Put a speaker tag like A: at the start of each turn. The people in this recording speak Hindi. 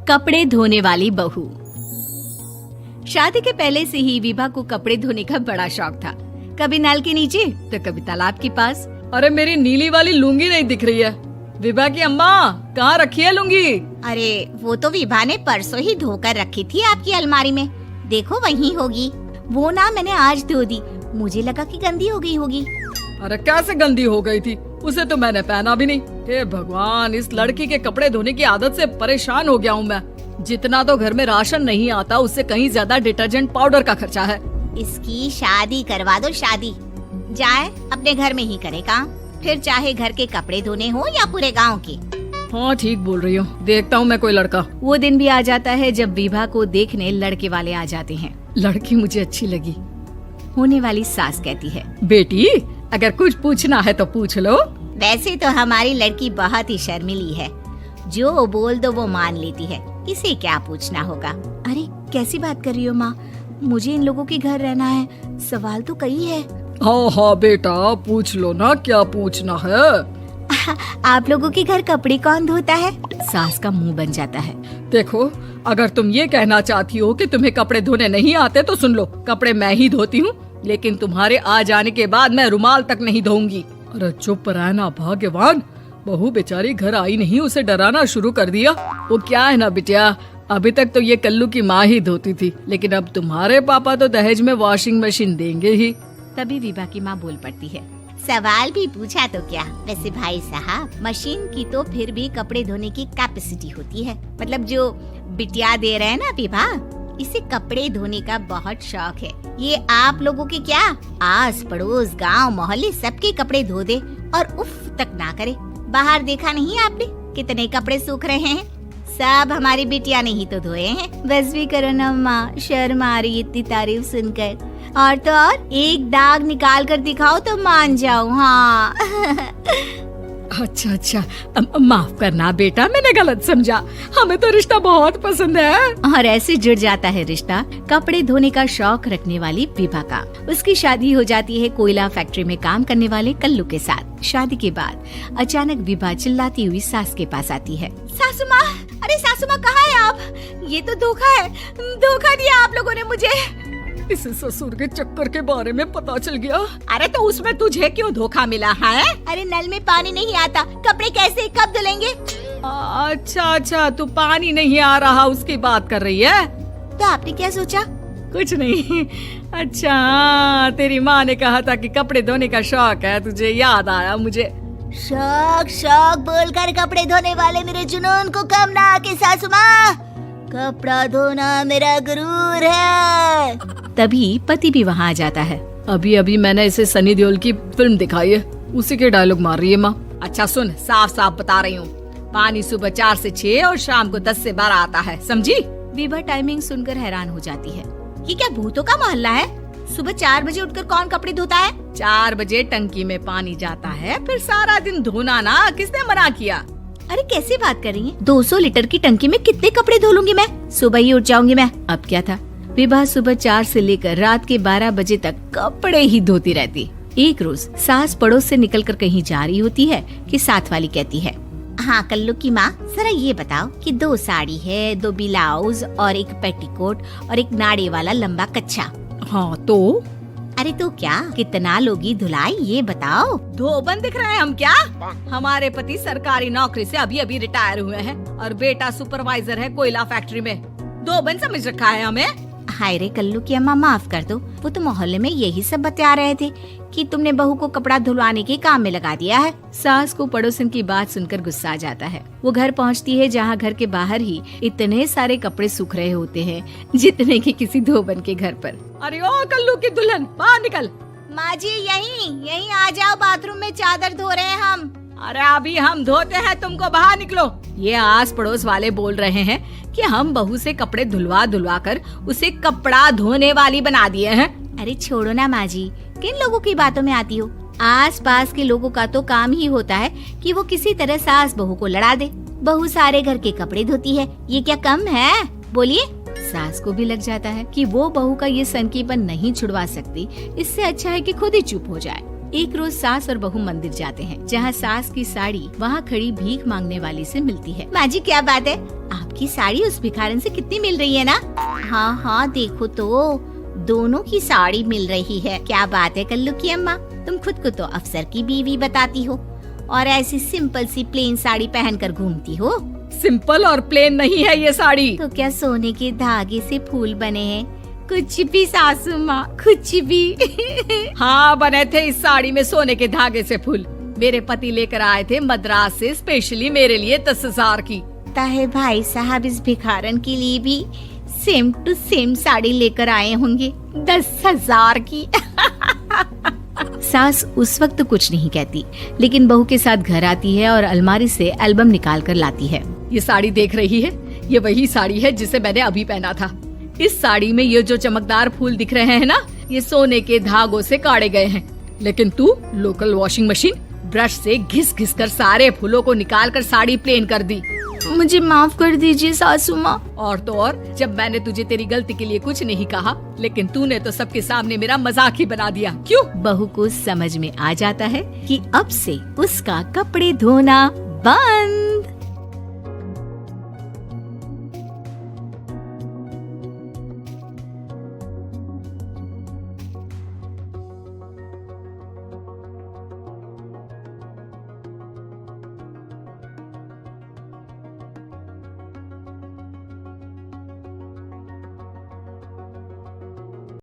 A: कपड़े धोने वाली बहू। शादी के पहले से ही विभा को कपड़े धोने का बड़ा शौक था। कभी नल के नीचे तो कभी तालाब के पास।
B: अरे मेरी नीली वाली लुंगी नहीं दिख रही है। विभा की अम्मा, कहाँ रखी है लुंगी?
C: अरे वो तो विभा ने परसों ही धोकर रखी थी आपकी अलमारी में। देखो वहीं होगी। वो ना मैंने आज धो दी, मुझे लगा कि गंदी हो गई होगी।
B: अरे कैसे गंदी हो गई थी? उसे तो मैंने पहना भी नहीं। हे भगवान, इस लड़की के कपड़े धोने की आदत से परेशान हो गया हूँ मैं। जितना तो घर में राशन नहीं आता, उससे कहीं ज्यादा डिटर्जेंट पाउडर का खर्चा है।
C: इसकी शादी करवा दो, शादी। जाए अपने घर में ही करे काम, फिर चाहे घर के कपड़े धोने हो या पूरे गांव के।
B: हाँ ठीक बोल रही हो, देखता हूँ मैं कोई लड़का।
A: वो दिन भी आ जाता है जब विभा को देखने लड़के वाले आ जाते हैं।
B: लड़की मुझे अच्छी लगी।
A: होने वाली सास कहती है,
B: बेटी अगर कुछ पूछना है तो पूछ लो।
C: वैसे तो हमारी लड़की बहुत ही शर्मीली है, जो बोल दो वो मान लेती है, इसे क्या पूछना होगा।
A: अरे कैसी बात कर रही हो माँ, मुझे इन लोगों के घर रहना है, सवाल तो कई है।
B: हाँ हाँ बेटा, पूछ लो ना, क्या पूछना है।
A: आप लोगों के घर कपड़े कौन धोता है? सास का मुंह बन जाता है।
B: देखो, अगर तुम ये कहना चाहती हो कि तुम्हें कपड़े धोने नहीं आते तो सुन लो, कपड़े मैं ही धोती हूँ, लेकिन तुम्हारे आ जाने के बाद मैं रुमाल तक नहीं धोऊंगी। अरे चुप रहना भाग्यवान, बहू बेचारी घर आई नहीं, उसे डराना शुरू कर दिया। वो क्या है ना बिटिया, अभी तक तो ये कल्लू की माँ ही धोती थी, लेकिन अब तुम्हारे पापा तो दहेज में वॉशिंग मशीन देंगे ही।
A: तभी विभा की माँ बोल पड़ती है,
C: सवाल भी पूछा तो क्या। वैसे भाई साहब, मशीन की तो फिर भी कपड़े धोने की कैपेसिटी होती है। मतलब जो बिटिया दे रहे हैं ना विभा, इसे कपड़े धोने का बहुत शौक है। ये आप लोगों के क्या, आस पड़ोस गांव मोहल्ले सबके कपड़े धो दे और उफ तक ना करे। बाहर देखा नहीं आपने कितने कपड़े सूख रहे हैं? सब हमारी बिटिया ने ही तो धोए हैं।
A: बस भी करो ना माँ, शर्म आ रही इतनी तारीफ सुनकर। और तो और एक दाग निकाल कर दिखाओ तो मान जाऊँ। हाँ
B: अच्छा, माफ करना बेटा, मैंने गलत समझा। हमें तो रिश्ता बहुत पसंद है।
A: और ऐसे जुड़ जाता है रिश्ता कपड़े धोने का शौक रखने वाली विभा का। उसकी शादी हो जाती है कोयला फैक्ट्री में काम करने वाले कल्लू के साथ। शादी के बाद अचानक विभा चिल्लाती हुई सास के पास आती है।
C: सासू माँ, अरे सासू माँ कहाँ है आप? ये तो धोखा है, धोखा दिया आप लोगों ने मुझे।
B: इसे ससुर के चक्कर के बारे में पता चल गया।
C: अरे तो उसमें तुझे क्यों धोखा मिला है? अरे नल में पानी नहीं आता, कपड़े कैसे कब धुलेंगे?
B: अच्छा, तू पानी नहीं आ रहा उसकी बात कर रही है।
C: तो आपने क्या सोचा?
B: कुछ नहीं। अच्छा, तेरी माँ ने कहा था कि कपड़े धोने का शौक है, तुझे याद आया मुझे।
C: शौक बोलकर कपड़े धोने वाले मेरे जुनून को कम ना आके सासू माँ, कपड़ा धोना मेरा गुरूर है।
A: तभी पति भी वहाँ आ जाता है।
B: अभी मैंने इसे सनी देओल की फिल्म दिखाई है, उसी के डायलॉग मार रही है माँ। अच्छा सुन, साफ बता रही हूँ, पानी सुबह 4 से 6 और शाम को 10 से 12 आता है, समझी?
A: विभा टाइमिंग सुनकर हैरान हो जाती है।
C: ये क्या भूतों का मोहल्ला है? सुबह 4 बजे उठकर कौन कपड़े धोता है?
B: 4 बजे टंकी में पानी जाता है, फिर सारा दिन धोना ना, किसने मना किया?
A: अरे कैसी बात कर रही है? 200 लीटर की टंकी में कितने कपड़े धो लूंगी मैं? सुबह ही उठ जाऊंगी मैं। अब क्या था, विभा सुबह 4 से लेकर रात के 12 बजे तक कपड़े ही धोती रहती। एक रोज सास पड़ोस से निकलकर कहीं जा रही होती है कि साथ वाली कहती है,
C: हाँ कल्लू की माँ, जरा ये बताओ कि 2 साड़ी है, 2 ब्लाउज और एक पेटीकोट और एक नाड़े वाला लंबा कच्छा।
B: हाँ तो?
C: अरे तो क्या, कितना लोगी धुलाई ये बताओ।
B: धोबन दिख रहे हैं हम क्या? हमारे पति सरकारी नौकरी से अभी रिटायर हुए हैं और बेटा सुपरवाइजर है कोयला फैक्ट्री में। धोबन समझ रखा है हमें।
C: हाय रे कल्लू की अम्मा, माफ कर दो, वो तो मोहल्ले में यही सब बता रहे थे कि तुमने बहू को कपड़ा धुलवाने के काम में लगा दिया है।
A: सास को पड़ोसन की बात सुनकर गुस्सा आ जाता है। वो घर पहुंचती है जहां घर के बाहर ही इतने सारे कपड़े सूख रहे होते हैं जितने कि किसी धोबन के घर पर।
B: अरे ओ कल्लू की दुल्हन, बाहर निकल।
C: माँ जी यहीं आ जाओ, बाथरूम में चादर धो रहे हैं हम।
B: अरे अभी हम धोते हैं, तुमको बाहर निकलो। ये आस पड़ोस वाले बोल रहे हैं कि हम बहू से कपड़े धुलवा कर उसे कपड़ा धोने वाली बना दिए हैं।
A: अरे छोड़ो ना माँ जी, किन लोगों की बातों में आती हो? आस पास के लोगों का तो काम ही होता है कि वो किसी तरह सास बहू को लड़ा दे। बहू सारे घर के कपड़े धोती है, ये क्या कम है? बोलिए। सास को भी लग जाता है कि वो बहू का ये सनकीपन नहीं छुड़वा सकती, इससे अच्छा है कि खुद ही चुप हो जाए। एक रोज सास और बहू मंदिर जाते हैं, जहाँ सास की साड़ी वहाँ खड़ी भीख मांगने वाली से मिलती है।
C: माँ जी क्या बात है,
A: आप
C: आपकी साड़ी उस भिखारन से कितनी मिल रही है ना? हाँ हाँ देखो तो, दोनों की साड़ी मिल रही है। क्या बात है कल्लू की अम्मा, तुम खुद को तो अफसर की बीवी बताती हो और ऐसी सिंपल सी प्लेन साड़ी पहनकर घूमती हो।
B: सिंपल और प्लेन नहीं है ये साड़ी।
C: तो क्या सोने के धागे से फूल बने हैं? कुछ भी सासू माँ, कुछ भी।
B: हाँ बने थे इस साड़ी में सोने के धागे से फूल। मेरे पति लेकर आए थे मद्रास से स्पेशली मेरे लिए 10,000 की।
C: ताहे भाई साहब इस भिखारन के लिए भी सेम टू सेम साड़ी लेकर आए होंगे 10,000 की।
A: सास उस वक्त तो कुछ नहीं कहती, लेकिन बहू के साथ घर आती है और अलमारी से एल्बम निकाल कर लाती है।
B: ये साड़ी देख रही है, ये वही साड़ी है जिसे मैंने अभी पहना था। इस साड़ी में ये जो चमकदार फूल दिख रहे हैं ना, ये सोने के धागों से काढ़े गए हैं। लेकिन तू लोकल वॉशिंग मशीन ब्रश से घिस घिस कर सारे फूलों को निकाल कर साड़ी प्लेन कर दी।
A: मुझे माफ कर दीजिए सासू माँ।
B: और तो और, जब मैंने तुझे तेरी गलती के लिए कुछ नहीं कहा, लेकिन तूने तो सबके सामने मेरा मजाक ही बना दिया। क्यों?
A: बहू को समझ में आ जाता है कि अब से उसका कपड़े धोना बंद।